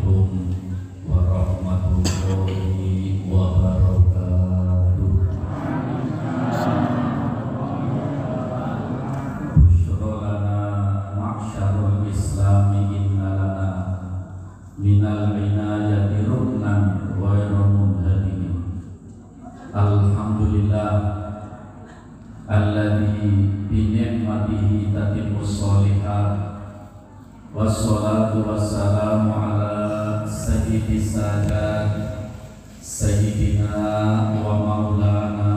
Assalamualaikum warahmatullahi wabarakatuh. Busyra lana ma'syarul islami inna lana minal inayati ruknan ghairu munhadimin. Alhamdulillah alladzi bi ni'matihi tatimmus sholihat. Wassalatu wassalamu ala sayyidis sadat sayyidina wa maulana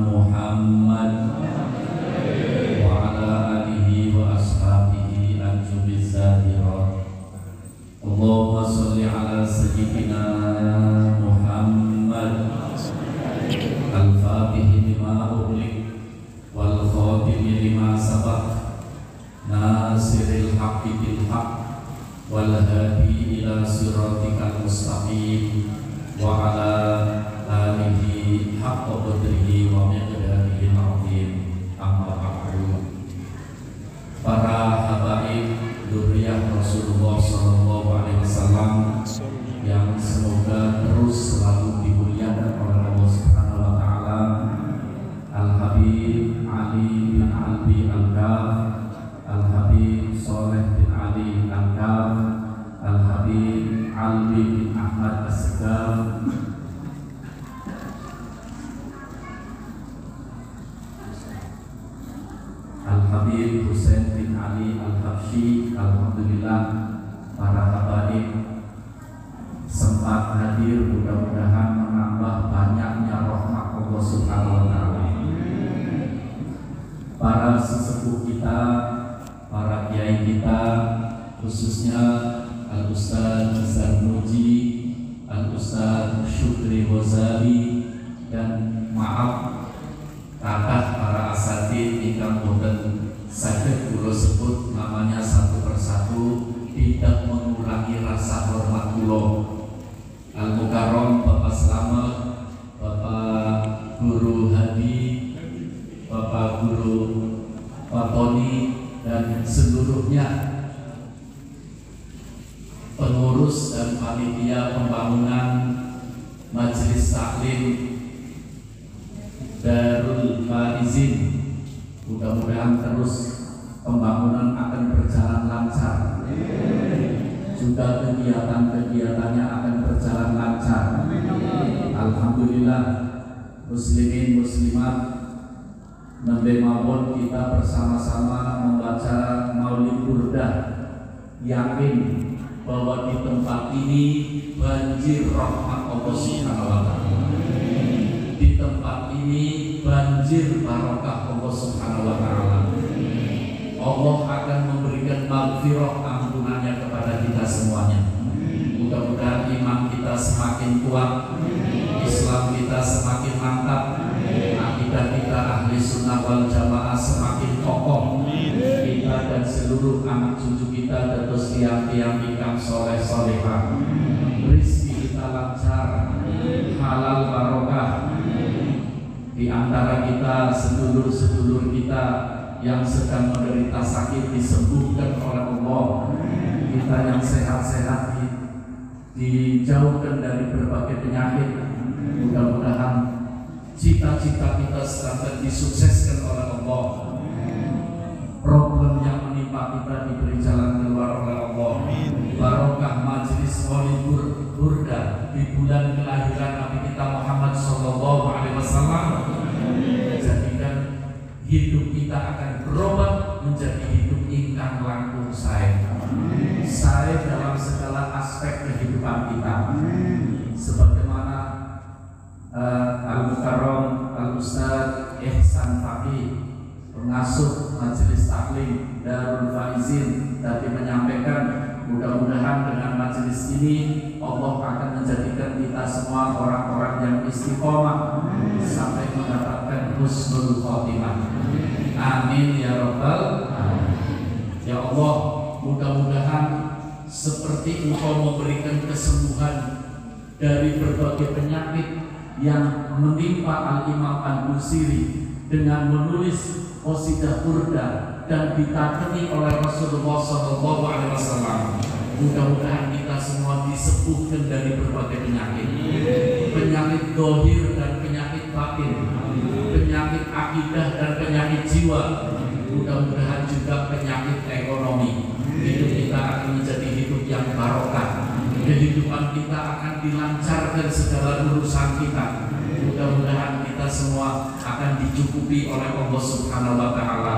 Muhammad wa ala alihi wa ashabihi anjubiz zahirat. Allahumma sholli ala sayyidina Muhammad al-fatihi lima ughliq wal khatimi lima sabaq nasiril haqqi bil haqq wal hadi ila siratikal mustaqim wa ala alihi haqqa qadrihi wa miqdarihi al-azim. Amma ba'du. Para habaib dzurriyyah Rasulullah sallallahu alaihi wasallam yang semoga terus selalu dimuliakan oleh Allah Subhanahu wa taala, Al-Habib Ali bin Albi Al-Kaf, Al-Habib Soleh bin Ali Al-Kaf, Al-Habib Albi bin Ahmad As-Segaf, Al-Habib Husain bin Ali Al-Habsyi. Alhamdulillah para habaib sempat hadir, mudah-mudahan menambah banyaknya rahmat Allah Subhanahu wa taala. Para sesepuh kita, para kiai kita, khususnya Al-Ustaz Zarnuji, Al-Ustaz Syukri Ghazali, dan maaf kakak para asatid ingkang boten saged kula sebut namanya satu persatu, tidak mengurangi rasa hormat kula. Al-Mukarram Bapak Slamet, Bapak Guru Hadi, Bapak Guru Fatoni, dan seluruhnya pengurus dan panitia pembangunan Majelis Taklim Darul Faizin. Mudah-mudahan terus pembangunan akan berjalan lancar, juga kegiatan-kegiatannya akan berjalan lancar. Alhamdulillah, muslimin muslimat, nembe mawon kita bersama-sama membaca Maulid Burdah, yakin bahwa di tempat ini banjir rahmat Allah Subhanahu wa taala. Di tempat ini banjir barokah Allah Subhanahu wa taala. Allah akan memberikan maghfirah ampunannya kepada kita semuanya. Mudah-mudahan iman kita semakin kuat, Islam kita semakin mantap, akidah kita ahli sunnah wal jamaah semakin kokoh, kita dan seluruh anak cucu kita terus tiang-tiang ingkang soleh solehah, rezeki kita lancar, halal barokah. Di antara kita, sedulur-sedulur kita yang sedang menderita sakit disembuhkan oleh Allah, kita yang sehat-sehat dijauhkan dari berbagai penyakit. Mudah-mudahan cita-cita kita sedang disukseskan oleh Allah. Problem yang menimpa kita diberi jalan keluar oleh Allah. Barokah majelis Maulid Burdah di bulan kelahiran Nabi kita Muhammad sallallahu alaihi wasallam, jadikan hidup kita akan berubah menjadi hidup ingkang langkung sae dalam segala aspek kehidupan kita. Sebagaimana Al-Mukarram Al-Ustaz Ihsan Faqih, pengasuh Majelis Taklim Darul Faizin, tadi menyampaikan, mudah-mudahan dengan majelis ini Allah akan menjadikan kita semua orang-orang yang istiqomah sampai mendapatkan husnul khotimah. Amin ya rabbal alamin. Ya Allah, mudah-mudahan seperti Engkau memberikan kesembuhan dari berbagai penyakit yang menimpa Al-Imam Al-Busiri dengan menulis qasidah burdah dan ditakeni oleh Rasulullah SAW. Mudah-mudahan kita semua disembuhkan dari berbagai penyakit, penyakit dohir dan penyakit batin, penyakit akidah dan penyakit jiwa. Mudah-mudahan juga penyakit ekonomi. Hidup kita akan menjadi hidup yang barokah. Kehidupan kita akan dilancarkan segala urusan kita. Mudah-mudahan kita semua akan dicukupi oleh Allah Subhanahu wa Ta'ala.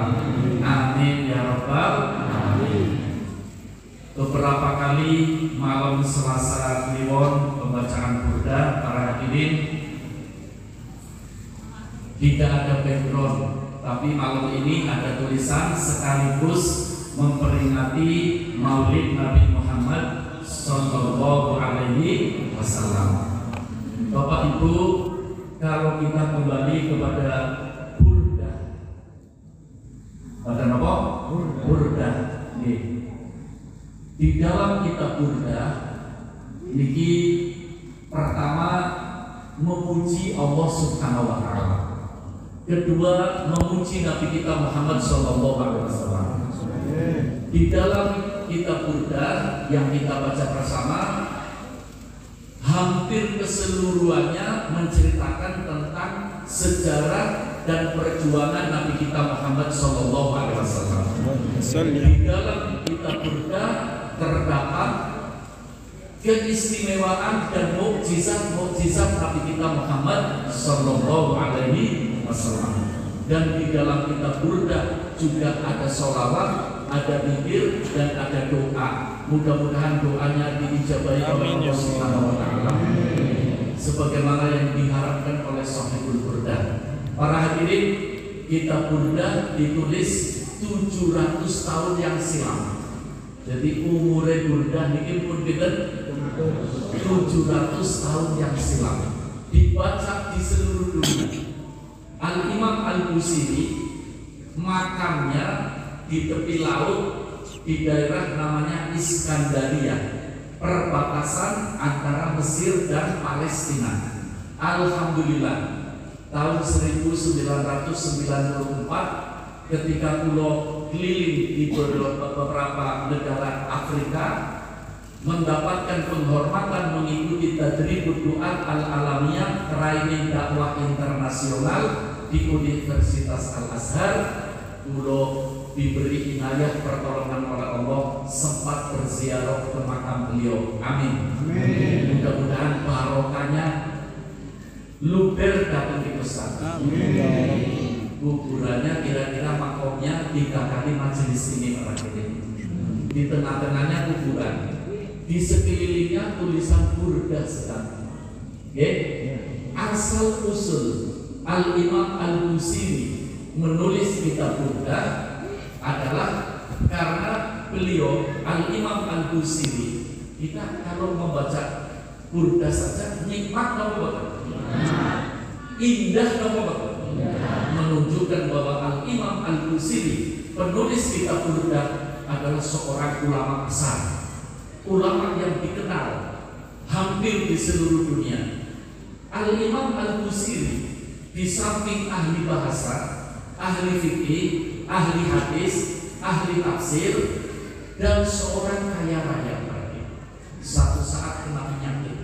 Amin ya Rabbal alamin. Beberapa kali malam Selasa Kliwon pembacaan burda para hadirin tidak ada background, tapi malam ini ada tulisan sekaligus memperingati Maulid Nabi Muhammad Sallallahu Alaihi Wasallam. Bapak Ibu, kalau kita kembali kepada burda, pada apa? Burda. Di dalam kitab burda, niki pertama memuji Allah Subhanahu wa Ta'ala. Kedua, memuji Nabi kita Muhammad Sallallahu Alaihi Wasallam. Di dalam kitab burda yang kita baca bersama, hampir keseluruhannya menceritakan tentang sejarah dan perjuangan Nabi kita Muhammad Sallallahu Alaihi Wasallam. Di dalam kitab burda terdapat keistimewaan dan mukjizat Nabi kita Muhammad Sallallahu Alaihi Wasallam. Dan di dalam kitab burda juga ada sholawat, ada zikir dan ada doa. Mudah-mudahan doanya diijabahi oleh Allah Subhanahu wa Ta'ala, sebagaimana yang diharapkan oleh Shahibul Burda. Para hadirin, kitab burda ditulis 700 tahun yang silam. Jadi umurnya burda ini pun kita 700 tahun yang silam, dibaca di seluruh dunia. Al-Imam Al-Busiri makamnya di tepi laut di daerah namanya Iskandaria, perbatasan antara Mesir dan Palestina. Alhamdulillah, tahun 1994 ketika pulau keliling di beberapa negara Afrika mendapatkan penghormatan mengikuti tadribut du'a al-alamiyah training dakwah internasional di Universitas Al-Azhar. Pulau diberi inayah pertolongan oleh Allah sempat berziarah ke makam beliau. Amin. Mudah-mudahan barokahnya luber datang di Ustaz. Kuburannya kira-kira makomnya 3 kali majelis ini Pak Hakim. Di tengah-tengahnya kuburan, di sekelilingnya tulisan burda sedang. Asal usul Al-Imam Al-Busiri menulis kitab burda adalah karena beliau Al-Imam Al-Busiri, kita kalau membaca burda saja nikmat nomor indah nomor menunjukkan bahwa Al-Imam Al-Busiri penulis kitab burda adalah seorang ulama besar, ulama yang dikenal hampir di seluruh dunia. Al-Imam Al-Busiri di samping ahli bahasa, ahli fikih, ahli hadis, ahli tafsir, dan seorang kaya raya. Satu saat kena penyakit.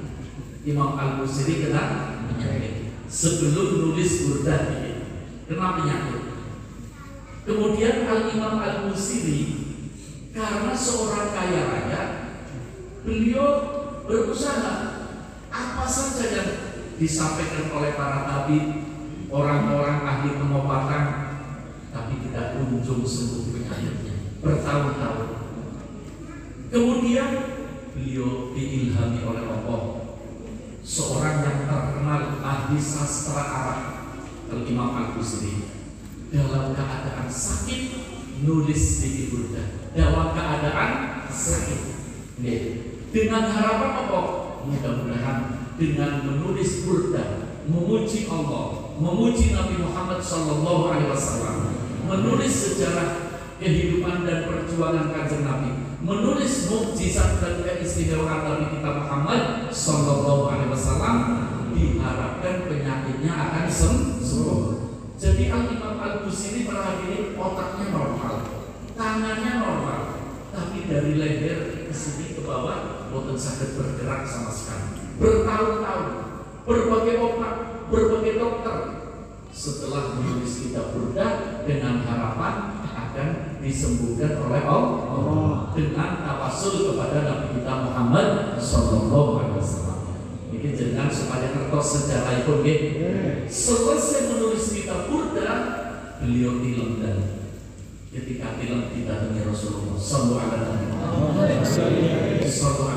Imam Al-Busiri kena penyakit sebelum nulis burda ini, kena penyakit. Kemudian Al-Imam Al-Busiri karena seorang kaya raya, beliau berusaha apa saja yang disampaikan oleh para tabib, orang-orang ahli pengobatan, tapi tidak kunjung sembuh penyakitnya bertahun-tahun. Kemudian beliau diilhami oleh Allah, seorang yang terkenal ahli sastra Arab, Al-Imam Al-Busiri, dalam keadaan sakit nulis di burda, dalam keadaan sakit. Dengan harapan apa? Mudah-mudahan dengan menulis burda, memuji Allah, memuji Nabi Muhammad Sallallahu Alaihi Wasallam, menulis sejarah kehidupan dan perjuangan kanjeng Nabi, menulis mukjizat dan keistimewaan Nabi kita Muhammad Sallallahu Alaihi Wasallam, diharapkan penyakitnya akan sembuh. Jadi Al-Imam Al-Busiri para hadirin otaknya normal, tangannya normal, tapi dari leher ke sini ke bawah boten saged bergerak sama sekali. Bertahun-tahun, berbagai obat, berbagai dokter. Setelah menulis kitab Burdah dengan harapan akan disembuhkan oleh Allah dengan tawasul kepada Nabi kita Muhammad Sallallahu Alaihi Wasallam. Ini jangan supaya ngertos sejarah itu. Selesai menulis kitab Burdah, beliau tilem. Ketika tilem didatangi Rasulullah Sallallahu Alaihi Wasallam.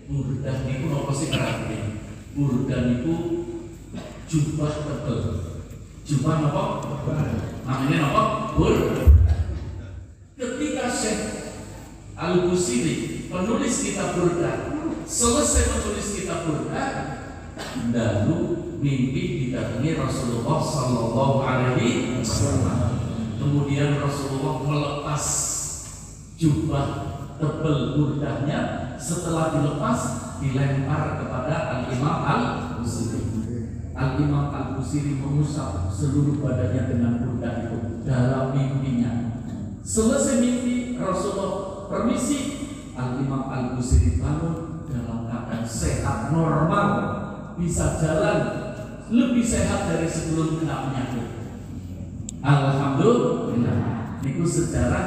Burdah niku apa sih artinya? Burdah niku jubah tebal. Jubah apa? Namanya apa? Burdah. Ketika Syekh Al-Busiri penulis kitab Burdah selesai menulis kitab Burdah, lalu mimpi didatangi Rasulullah Sallallahu Alaihi Wasallam. Kemudian Rasulullah melepas jubah tebal Burdahnya. Setelah dilepas, dilempar kepada Al-Imam Al-Busiri. Al-Imam Al-Busiri mengusap seluruh badannya dengan burdah itu dalam mimpinya. Selesai mimpi, Rasulullah permisi. Al-Imam Al-Busiri bangun dalam keadaan sehat, normal, bisa jalan, lebih sehat dari sebelum kena penyakit. Alhamdulillah. Niku sejarah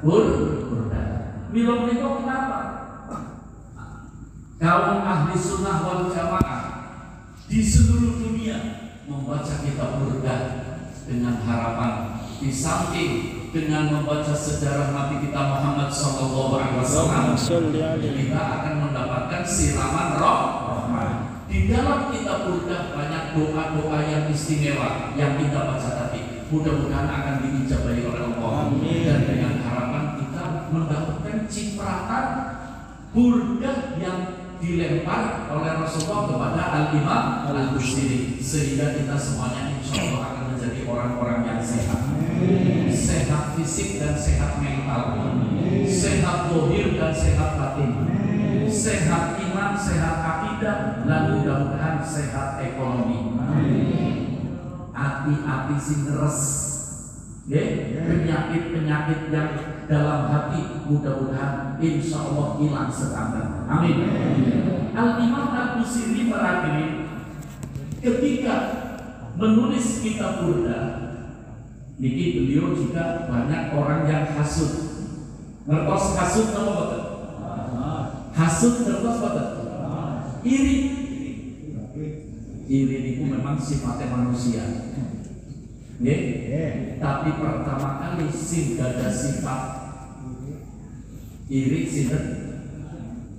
burdah. Mila menika kenapa? Kaum ahli sunnah wal jamaah di seluruh dunia membaca kitab Burdah dengan harapan, di samping dengan membaca sejarah Nabi kita Muhammad SAW, kita akan mendapatkan siraman rahmat. Di dalam kitab Burdah banyak doa-doa yang istimewa yang kita baca tadi. Mudah-mudahan akan diijabahi oleh Allah. Dan dengan harapan kita mendapatkan cipratan Burdah yang dilempar oleh Rasulullah kepada Al-Imam Al-Busiri, sehingga kita semuanya insya Allah akan menjadi orang-orang yang sehat. Sehat fisik dan sehat mental, sehat zahir dan sehat batin, sehat iman, sehat akidah, lalu mudah-mudahan sehat ekonomi. Hati-hati sing res, penyakit-penyakit yang dalam hati mudah-mudahan insya Allah hilang sekarang. Amin. Al-Imam Al-Busiri meragukan ketika menulis kitab Burdah, niki beliau juga banyak orang yang hasud. Ngertos hasud apa betul? Hasud ngertos betul? Iri. Iri itu memang sifatnya manusia. Tapi pertama kali sing ada sifat iri sinten?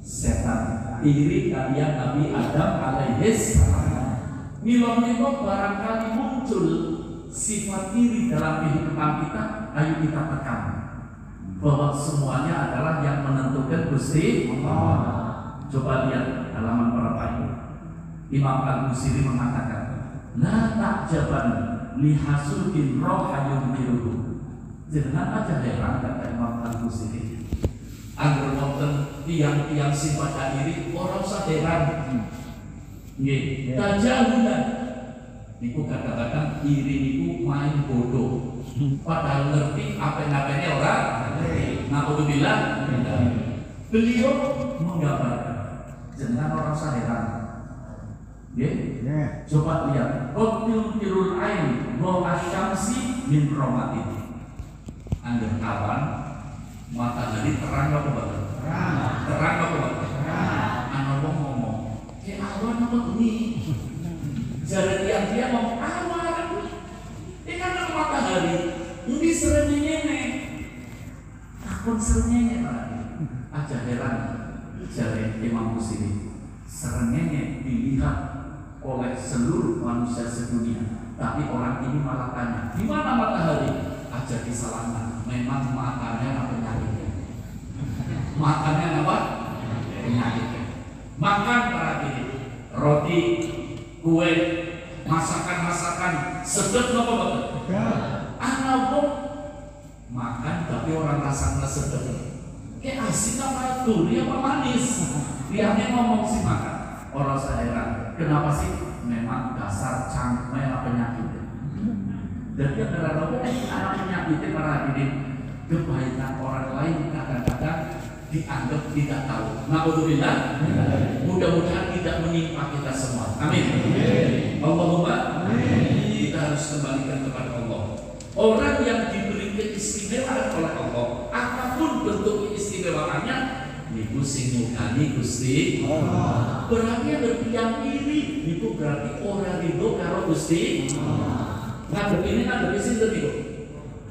Setan. Iri kalian Nabi Adam alaihissalam. Mila menika barangkali muncul sifat iri dalam kehidupan kita, ayo kita tekan bahwa semuanya adalah yang menentukan Gusti Allah. Coba lihat halaman berapa ini. Imam Al-Busiri mengatakan, la ta'jaban lihasudin rohayun biruhu. Jangan aja heran, kata Imam Al-Busiri. Anggur wonten tiang-tiang sing pada iri, ora usah heran. Nggih, tajahulan. Niku kadang-kadang iri niku main bodoh. Padahal ngerti apa-apanya orang. Naudzubillah. Beliau menggambarkan, jangan orang usah heran. Coba lihat, Qatil tirul ain wa asyamsi min rahmatin. Angger kawan matahari terang apa betul? Terang apa betul? Ana wong ngomong, awan apa ini? Jare dia ngomong awan. Kan matahari, ini serenenge. Takut serenenge lagi. Aja heran jare Imam Busiri. Serenenge dilihat oleh seluruh manusia sedunia, tapi orang ini malah tanya, di mana matahari? Aja disalahkan, memang matanya penyakitnya. Matanya apa? Penyakitnya. Makan para ini, roti, kue, masakan sedep apa betul? Anak makan tapi orang rasanya sedep. Kayak asin apa duri apa manis? Lihatnya ngomong sih makan. Orang saya kenapa sih? Memang dasar cangkeme penyakit. Jadi karena anak penyakit para ini kebaikan orang lain kadang-kadang dianggap tidak tahu. Na'udzubillah. Mudah-mudahan tidak menimpa kita semua. Amin. Allahumma kita harus kembalikan kepada Allah. Orang yang diberi keistimewaan oleh Allah, apapun bentuk keistimewaannya, niku sing nyukani Gusti Allah. Berarti berpiang iri, niku berarti orang ridho karo Gusti Allah. Ngadep ini ngadep sinten niku?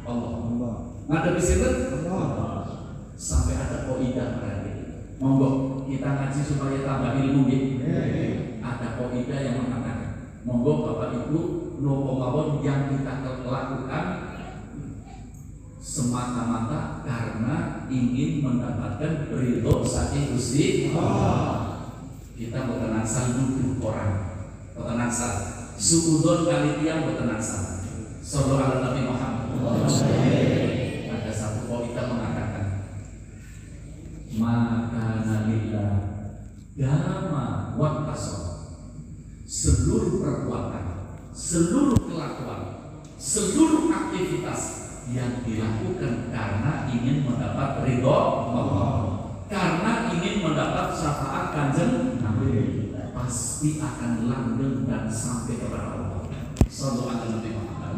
Allah. Ngadep sinten? Allah. Sampai ada kaidah berarti. Monggo kita ngaji supaya tambah ilmu nggih. Ada kaidah yang mengatakan, monggo Bapak Ibu nopo mawon yang kita lakukan semata-mata karena ingin mendapatkan ridho saking Gusti Allah. Kita boten asal nuduh orang, boten asal suudzon kali tiyang boten asal. Sallallahu alaihi Nabi Muhammad. Ada satu kaidah mengatakan, maka nalillah dama wa tasawuf. Seluruh perbuatan, seluruh kelakuan, seluruh aktivitas yang dilakukan karena ingin mendapat ridho Allah, karena ingin mendapat syafaat Kanjeng Nabi, pasti akan langgeng dan sampai kepada Allah. Sallallahu alaihi Nabi Muhammad.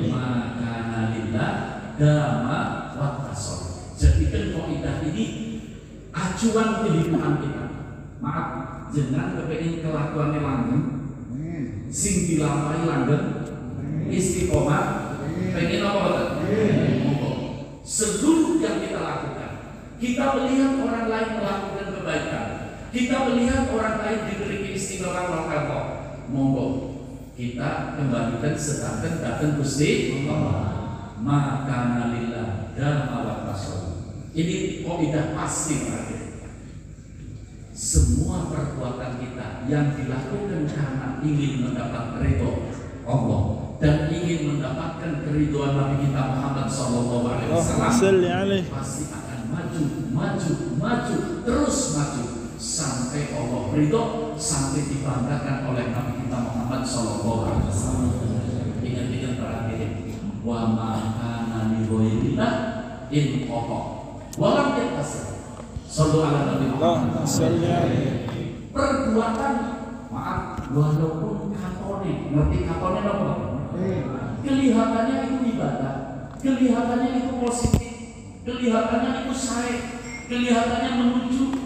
Maka nalillah dama wa tasawuf. Jadikan kaidah ini acuan kehidupan kita. Maaf, jangan kepengin kelakuannya langgeng, sing dilampahi langgeng, istiqomah, pengen apa betul? Seluruh yang kita lakukan, kita melihat orang lain melakukan kebaikan, kita melihat orang lain diberi keistimewaan oleh Allah, monggo kita kembalikan sedangkan datang Gusti Allah. Maka nalillah dan awat tasawuf. Ini kaidah pasti berarti. Semua perbuatan kita yang dilakukan karena ingin mendapat ridho Allah dan ingin mendapatkan keridhaan Nabi kita Muhammad sallallahu alaihi wasallam pasti akan maju terus maju sampai Allah ridho, sampai dibanggakan oleh Nabi kita Muhammad sallallahu alaihi wasallam. Ingat-ingat berarti wa ma kana li ghairillah in qaha walam yatasir. Sallallahu alaihi wasallam. Perbuatan, maaf, walaupun katone, ngerti katone apa? Kelihatannya itu ibadah, kelihatannya itu positif, kelihatannya itu sae, kelihatannya menuju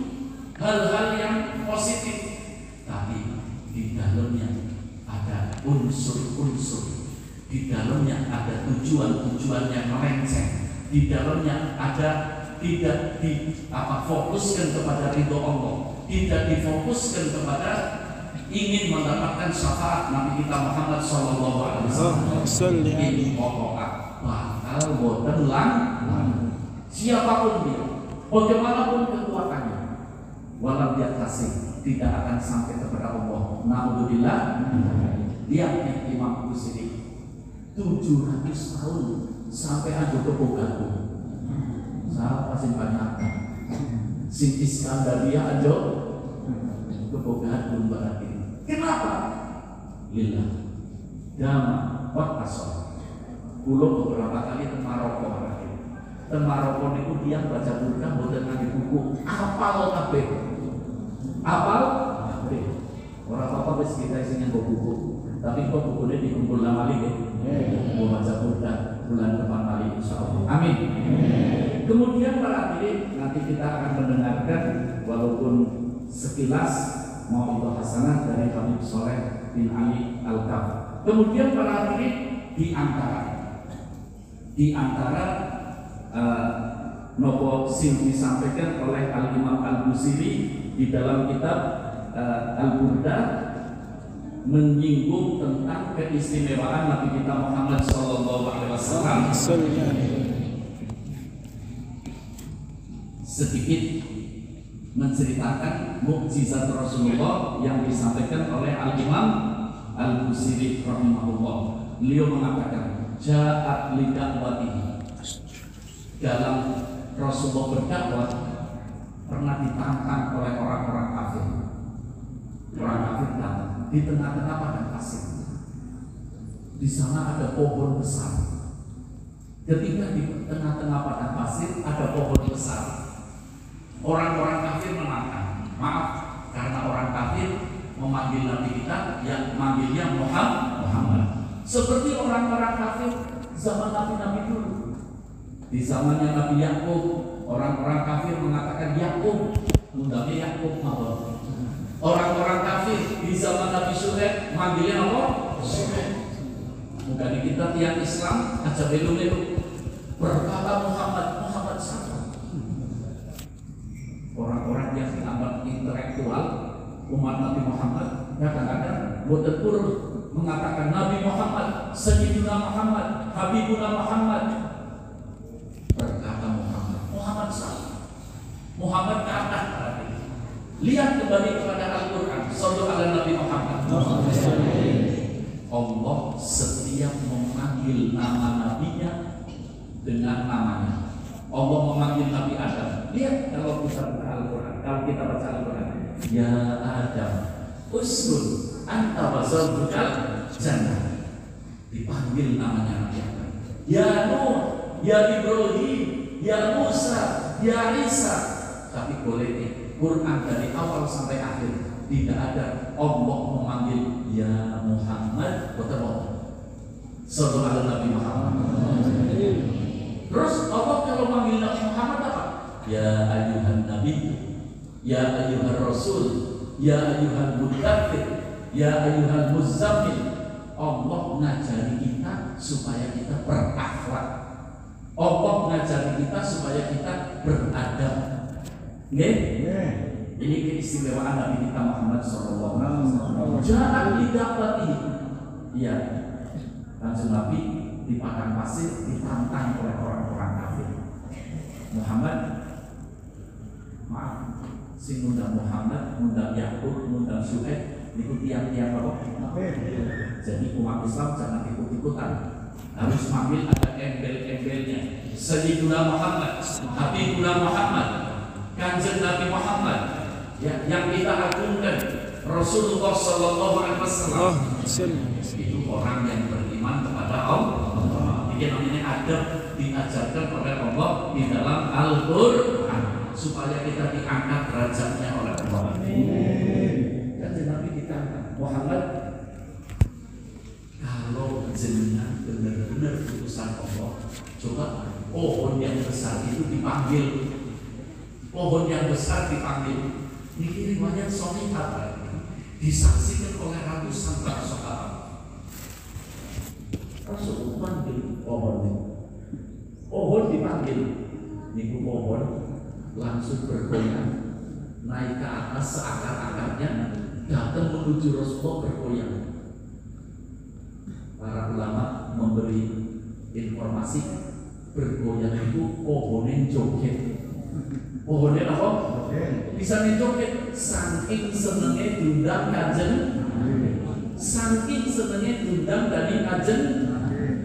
hal-hal yang positif, tapi di dalamnya ada unsur-unsur, di dalamnya ada tujuan-tujuan yang melenceng, di dalamnya ada tidak fokuskan kepada ridho Allah, tidak difokuskan kepada ingin mendapatkan syafaat Nabi kita Muhammad sallallahu alaihi wasallam. Ini pokoknya bakal boten lang siapapun dia, bagaimanapun kekuatannya, walau dia kasih tidak akan sampai kepada Allah. Na'udzubillah. Lihat Imam Busiri 700 tahun sampai adu kepogaku. Siapa sing banyak? Sing Iskandaria aja kebogahan belum berarti. Kenapa? Lillah dama wa tasawuf. Kulo beberapa kali ke Maroko berarti. Ke Maroko niku dia baca Quran mboten nganggo buku, apal kabeh. Apal kabeh. Ora apa-apa wis kita sing nganggo buku. Tapi kok bukune dikumpul lama lagi mau baca Quran bulan depan kali insyaallah. Amin. Kemudian para hadirin, nanti kita akan mendengarkan walaupun sekilas mau itu hasanah dari Habib Soleh bin Ali Al-Kaf. Kemudian para hadirin, di antara nopo sing disampaikan oleh Al-Imam Al-Busiri di dalam kitab Al-Burda menyinggung tentang keistimewaan Nabi kita Muhammad sallallahu alaihi wasallam. Sedikit menceritakan mukjizat Rasulullah yang disampaikan oleh Al-Imam Al-Busiri rahimahullah. Beliau mengatakan ja'at li da'watihi. Dalam Rasulullah berdakwah pernah ditantang oleh orang-orang kafir. Orang kafir datang di tengah-tengah padang pasir. Di sana ada pohon besar. Ketika di tengah-tengah padang pasir ada pohon besar, Orang-orang kafir menantang. Maaf, karena orang kafir memanggil Nabi kita yang manggilnya Muhammad. Seperti orang-orang kafir zaman Nabi-Nabi dulu. Di zamannya Nabi Yakub, orang-orang kafir mengatakan Yakub, mudahnya Yakub maaf. Orang-orang kafir di zaman Nabi Syuaib manggilnya apa? Syuaib. Bukan di kita tiang Islam aja belu-belu berkata Muhammad siapa? Orang-orang yang dianggap intelektual umat Nabi Muhammad kadang-kadang betul mengatakan Nabi Muhammad, Sayyidina Muhammad, Habibuna Muhammad. Berkata Muhammad siapa? Muhammad kata. Lihat kembali kepada Al-Quran. Sallu ala Nabi Muhammad. Allah setiap memanggil nama nabinya dengan namanya. Allah memanggil Nabi Adam. Lihat kalau kita baca Al-Quran. Kalau kita baca Al-Quran, ya Adam, uskun anta wa zawjukal jannah. Dipanggil namanya Nabi Adam. Ya Nuh, ya Ibrahim, ya Musa, ya Isa. Tapi boleh Quran dari awal sampai akhir tidak ada Allah memanggil ya Muhammad betul. Sallallahu alaihi Nabi Muhammad. Terus Allah kalau manggil Nabi Muhammad apa? Ya ayyuhan nabi, ya ayyuhan rasul, ya ayyuhan mudaththir, ya ayyuhan muzammil. Allah ngajari kita supaya kita berakhlak. Allah ngajari kita supaya kita beradab. Ini keistimewaan Nabi kita Muhammad sallallahu alaihi wasallam. Jangan didapati. Iya. Kanjeng Nabi di padang pasir ditantang oleh orang-orang kafir. Muhammad, maaf, sing ngundang Muhammad, ngundang Yakub, ngundang Syuaib, niku tiang-tiang apa? Jadi umat Islam jangan ikut-ikutan. Harus manggil ada embel-embelnya. Sayyiduna Muhammad, Habibuna Muhammad, Kanjeng Nabi Muhammad, ya, yang kita agungkan Rasulullah Sallallahu Alaihi Wasallam. Itu orang yang beriman kepada Allah. Ini namanya adab diajarkan oleh Allah di dalam Al-Quran supaya kita diangkat derajatnya oleh Allah. Kanjeng Nabi kita Muhammad, kalau jenengan benar-benar utusan Allah, coba pohon yang besar itu dipanggil. Pohon yang besar dipanggil. Ini riwayat Sahihah disaksikan oleh ratusan para sahabat. Rasul panggil pohon ini. Pohon dipanggil. Niku pohon langsung bergoyang naik ke atas seakar-akarnya datang menuju Rasulullah bergoyang. Para ulama memberi informasi bergoyang itu pohonnya joget. Pohonnya apa? Bisa menjoget. Saking senengnya diundang Kanjeng, saking senengnya diundang dari Kanjeng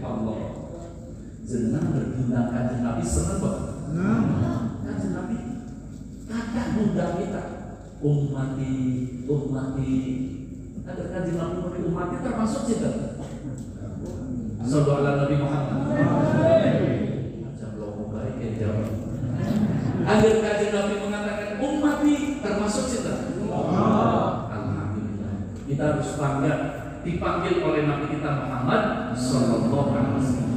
Allah. Jenengan berdiundang Kanjeng Nabi seneng kok. Kanjeng Nabi kakak undang kita. Ummati. Ada Kanjeng Nabi memberi umatnya termasuk juga. Sallallahu alaihi Nabi Muhammad. Aja belum baik ya jawab. Agar Kanjeng Nabi mengatakan ummati termasuk kita. Alhamdulillah. Kita harus bangga dipanggil oleh Nabi kita Muhammad Sallallahu Alaihi Wasallam.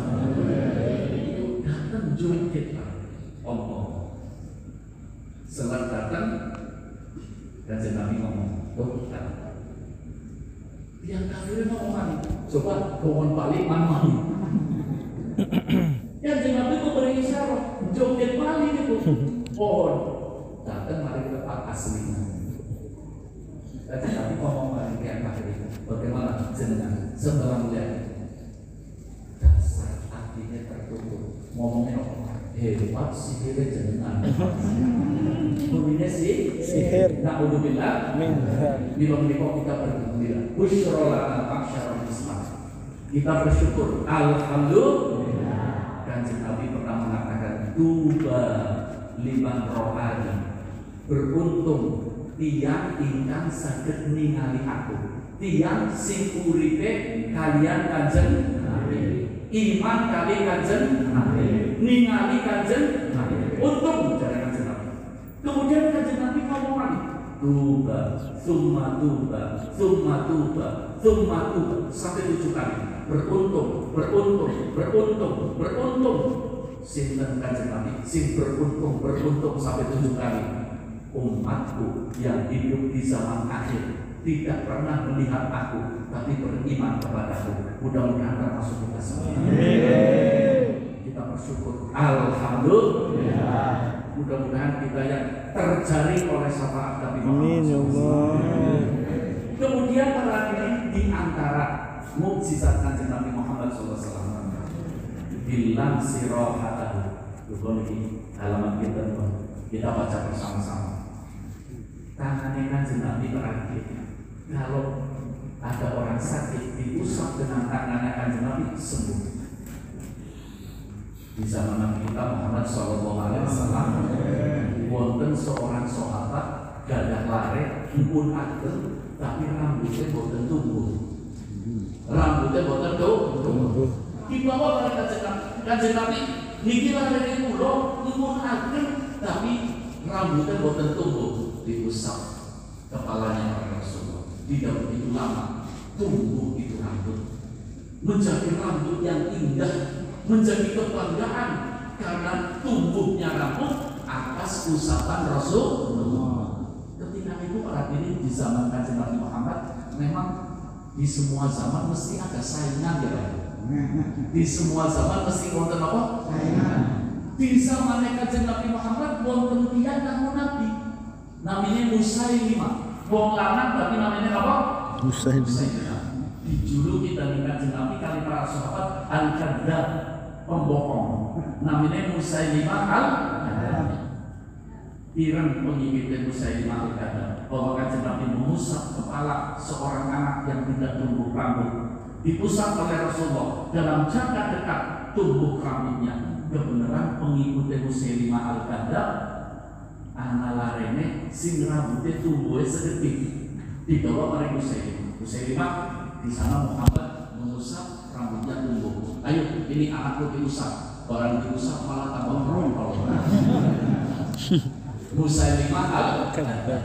Datang joget Allah. Setelah datang Kanjeng Nabi ngomong, yang kafir mau mani, coba pohon paling mani. Kanjeng Nabi memberi isyarat, joget paling itu pohon. Datang mari ke tempat aslinya. Kanjeng Nabi ngomong mari ke kafir itu. Bagaimana jenengan setelah melihat dasar hatinya tertutup, ngomongnya hebat sihir jenengan. Bunyinya sihir. Na'udzubillah. Bila menikah kita bergembira. Busyrola al-Aksyarul Islam. Kita bersyukur. Alhamdulillah. Kanjeng Nabi pernah mengatakan tuba liman rohani. Beruntung tiang ingkang saged ningali aku. Tiang sing uripe kalian Kanjeng Nabi. Iman kali Kanjeng Nabi. Ningali Kanjeng Nabi. Untung dari Kanjeng Nabi. Kemudian tuba, summa tuba, summa tuba, summa tuba, sampai 7 kali. Beruntung, beruntung, beruntung, beruntung. Sinten Kanjeng Nabi, sing beruntung, beruntung sampai 7 kali. Umatku yang hidup di zaman akhir tidak pernah melihat aku, tapi beriman kepadaku. Mudah-mudahan termasuk kita semua. Kita bersyukur. Alhamdulillah. Mudah-mudahan kita yang terjaring oleh syafaat Nabi Muhammad. Kemudian para hadirin, di antara mukjizat Kanjeng Nabi Muhammad SAW, bilang sirahatahu. Ini halaman kita baca bersama-sama. Tangannya Kanjeng Nabi terakhir, kalau ada orang sakit diusap dengan tangannya Kanjeng Nabi sembuh. Di zaman Nabi kita Muhammad SAW, wonten seorang sahabat gadah lare pun ageng, tapi rambutnya boten tumbuh. Rambutnya boten tumbuh. Dibawa oleh Kanjeng Nabi, niki lare kula pun ageng, tapi rambutnya boten tumbuh. Diusap kepalanya oleh Rasulullah. Tidak begitu lama tumbuh itu rambut, menjadi rambut yang indah, menjadi kebanggaan karena tumbuhnya rambut atas usapan Rasulullah. Ketika itu para hadirin, di zaman Kanjeng Nabi Muhammad, memang di semua zaman mesti ada saingan ya. Di semua zaman mesti wonten apa? Saingan. Di zaman Kanjeng Nabi Muhammad wonten tiyang kanggo Nabi. Namanya Musailimah. Wong lanang tapi namanya apa? Musailimah. Dijuluki dari Kanjeng Nabi kali para sahabat al-kadzdzab, pembohong. Namanya Musailimah al-kadzdzab. Ireng pengikut Musailimah al-kadzdzab bahwa Kanjeng Nabi mengusap kepala seorang anak yang tidak tumbuh rambut. Diusap oleh Rasulullah, dalam jangka dekat tumbuh rambutnya. Kebenaran pengikut Musailimah al-kadzdzab, anak larene sing rambutnya tumbuhnya sedetik, dibawa oleh Musailimah. Di sana Muhammad mengusap, rambutnya tumbuh. Ayo, ini anakku diusap. Barang diusap malah tambah merongkol. Musailimah al-kadzdzab.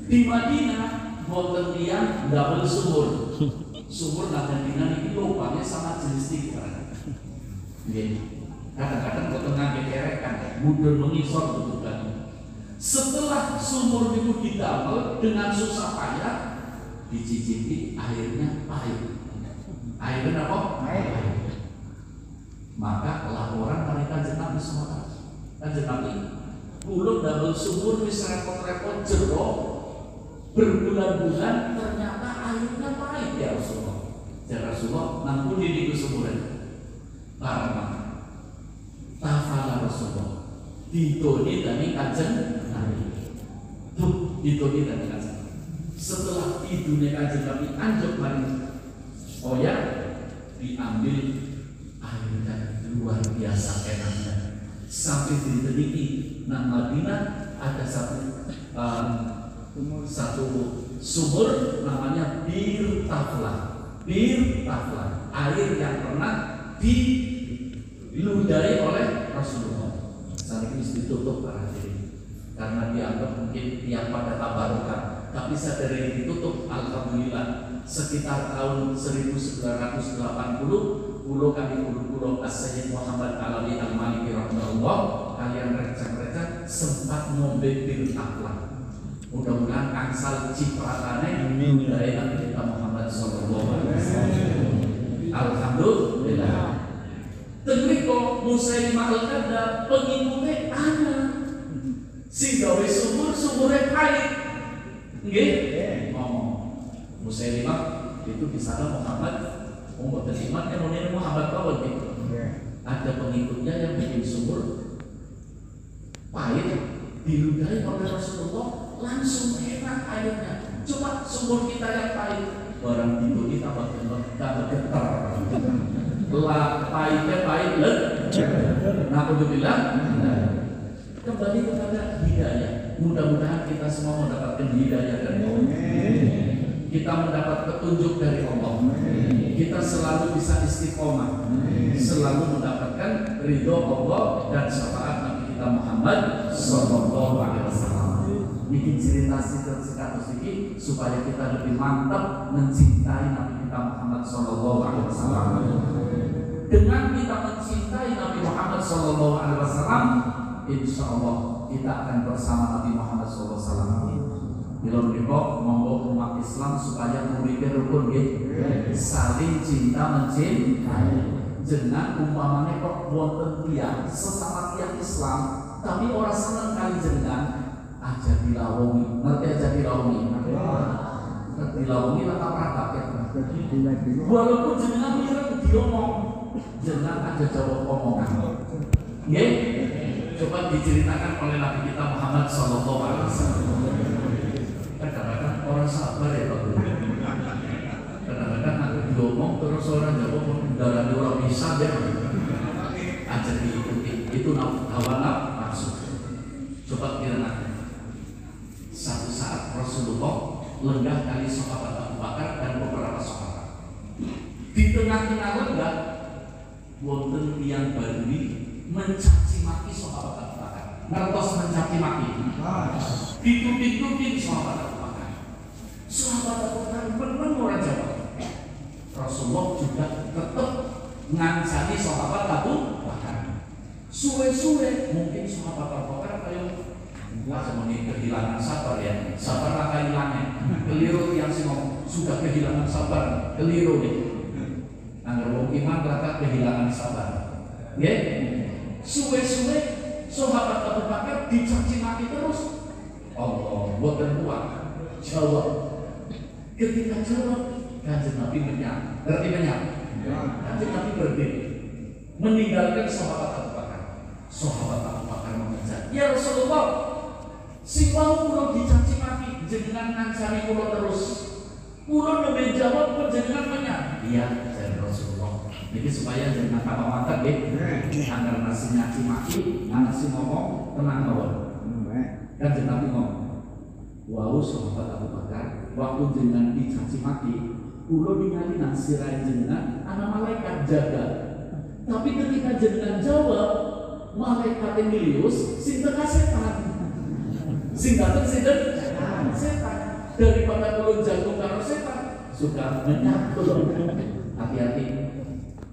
Di Madinah wonten tiyang double sumur. Sumur Madinah ini lubangnya sama jenis 3. Kadang-kadang wonten ngangge kerekan, mundur mengisor tutupan. Setelah sumur itu didamel dengan susah payah, dicicipi airnya pahit. Airnya apa? Pahit. Maka laporan dari Kanjeng Nabi SAW. Kanjeng Nabi, kula damel sumur wis repot-repot jero berbulan-bulan, ternyata airnya pahit ya Rasulullah. Ya Rasulullah, nampun niku sumure. Karena tafala Rasulullah ditoni dari Kanjeng Nabi. Tuh, ditoni dari Kanjeng Nabi. Setelah tidurnya Kanjeng Nabi anjok mari, oh ya, diambil airnya luar biasa enaknya. Sampai diteliti nang Madinah ada satu sumur namanya Bir Taflah. Bir Taflah, air yang pernah diludahi oleh Rasulullah. Saat ini ditutup para hadirin karena dianggap mungkin yang pada tabarukan. Tapi sadari ditutup, alhamdulillah. Sekitar tahun 1980, pulau As-Sayyid Muhammad Alawi Al-Maliki rahimahullah, kalian rencang-rencang sempat ngombe Bir Taflah. Mudah-mudahan angsal cipratane dari Nabi kita Muhammad sallallahu alaihi wasallam. Alhamdulillah. Tengriko Musailimah al-Kadzdzab pengikutnya anak sing gawe sumur-sumure pahit. Nggih? Ngomong. Musailimah itu di sana Muhammad mboten iman emone Muhammad kawon gitu. Ada pengikutnya yang bikin sumur pahit diludahi oleh Rasulullah, langsung enak airnya. Cuma sumur kita yang pahit, barang itu kita tambah getar. Lah pahitnya pahit nah alhamdulillah. Kembali kepada hidayah. Mudah-mudahan kita semua mendapatkan hidayah dari Allah. Kita mendapat petunjuk dari Allah. Kita selalu bisa istiqomah, selalu mendapatkan ridho Allah dan syafaat Nabi kita Muhammad sallallahu alaihi wasallam. Bikin cerita singkat sedikit supaya kita lebih mantap mencintai Nabi kita Muhammad Sallallahu Alaihi Wasallam. Dengan kita mencintai Nabi Muhammad Sallallahu Alaihi Wasallam, insya Allah kita akan bersama Nabi Muhammad Sallallahu Alaihi Wasallam. Bila mereka monggo umat Islam supaya muridnya rukun saling cinta mencintai. Jangan umpamanya kok wonten tiyang sesama tiyang Islam tapi orang seneng kali jenengan aja dilawongi, ngerti aja dilawongi. Dilawongi lah tak ya. Walaupun jenengan mirip diomong, jenengan aja jawab omongan. Nggih, coba diceritakan oleh Nabi kita Muhammad Sallallahu Alaihi Wasallam. Kadang-kadang orang sabar ya Pak. Kadang-kadang aku diomong terus orang jawab darah orang bisa deh. Aja diikuti. Itu hawa nafsu. Coba kira satu saat Rasulullah lenggah kali sahabat Abu Bakar dan beberapa sahabat. Di tengah-tengah lenggah, wonten tiyang Badui mencaci maki sahabat Abu Bakar. Ngertos mencaci maki. Dituding-tuding sahabat Abu Bakar. Sahabat Abu Bakar benar orang jawab. Rasulullah juga tetap ngancani sahabat Abu Bakar. Suwe-suwe mungkin sahabat Abu Bakar kayak semuanya kehilangan sabar ya. Sabar lah kehilangan. Keliru yang si ngomong sudah kehilangan sabar. Keliru nih. Angger wong iman rata kehilangan sabar. Ya. Suwe-suwe sahabat Abu Bakar dicaci maki terus. Allah boten kuat. Jawab. Ketika jawab Kanjeng Nabi menyang, berarti menyang. Kanjeng Nabi berdiri, meninggalkan sahabat Abu Bakar. Sahabat Abu Bakar mengejar, ya Rasulullah, si mau kulo dicaci maki, jenengan ngancani kulo terus. Kulo nembe jawab, jenengan menyang. Iya, jadi Rasulullah. Jadi supaya jangan tambah mantap ya. Agar nasi nyaci maki, nasi ngomong tenang kawan. Kanjeng Nabi ngomong, wau sahabat Abu Bakar, waktu jenengan dicaci maki. Kulo ningali nang sirahe jenengan ana malaikat jaga. Tapi ketika jenengan jawab, malaikat yang milius sinten setan. Sing dateng sinten? Setan. Daripada kulo jago karo setan, suka menyatu. Hati-hati.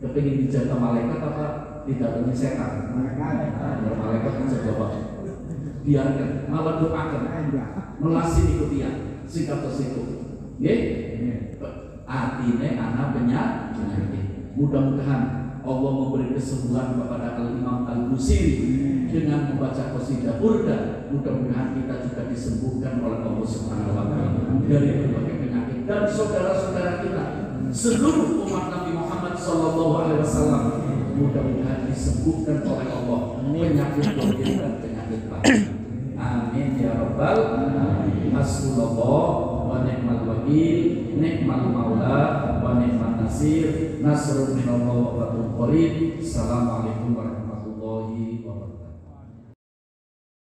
Kepengin dijaga malaikat apa didatangi setan? Malaikat bisa jawab. Biarkan, malah doakan. Melasi ikut dia, sikap tersebut. Nggih? Artinya anak penyakit. Mudah-mudahan Allah memberi kesembuhan kepada Al-Imam Al-Busiri dengan membaca qasidah burda. Mudah-mudahan kita juga disembuhkan oleh Allah Subhanahu wa taala dari berbagai penyakit. Dan saudara-saudara kita seluruh umat Nabi Muhammad Sallallahu Alaihi Wasallam mudah-mudahan disembuhkan oleh Allah penyakit dohir dan penyakit batin. Amin ya rabbal alamin. Hasbunallah wa ni'mal wakil, ni'mal maula wa ni'man nasir, nasrun minallah wa fatun qarib. Assalamualaikum warahmatullahi wabarakatuh.